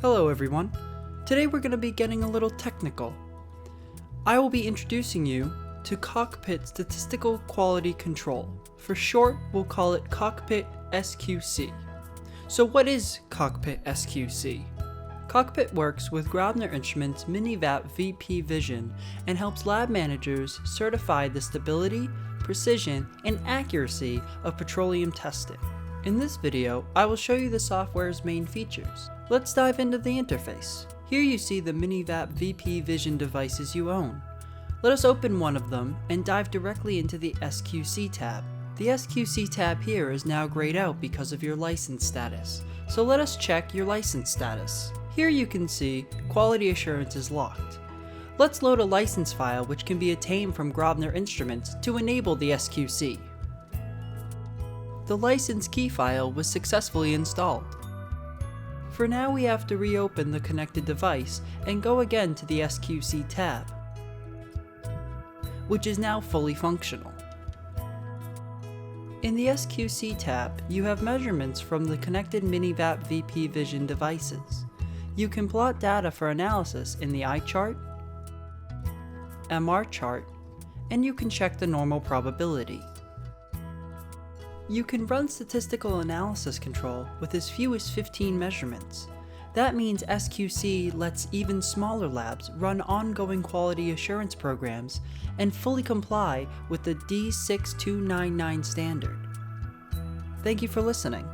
Hello everyone. Today we're going to be getting a little technical. I will be introducing you to Cockpit Statistical Quality Control. For short, we'll call it Cockpit SQC. So what is Cockpit SQC? Cockpit works with Grabner Instruments MiniVAP VP Vision and helps lab managers certify the stability, precision, and accuracy of petroleum testing. In this video, I will show you the software's main features. Let's dive into the interface. Here you see the MiniVAP VP Vision devices you own. Let us open one of them and dive directly into the SQC tab. The SQC tab here is now grayed out because of your license status. So let us check your license status. Here you can see quality assurance is locked. Let's load a license file which can be obtained from Grabner Instruments to enable the SQC. The license key file was successfully installed. For now, we have to reopen the connected device and go again to the SQC tab, which is now fully functional. In the SQC tab, you have measurements from the connected MiniVAP VP Vision devices. You can plot data for analysis in the eye chart, MR chart, and you can check the normal probability. You can run statistical analysis control with as few as 15 measurements. That means SQC lets even smaller labs run ongoing quality assurance programs and fully comply with the D6299 standard. Thank you for listening.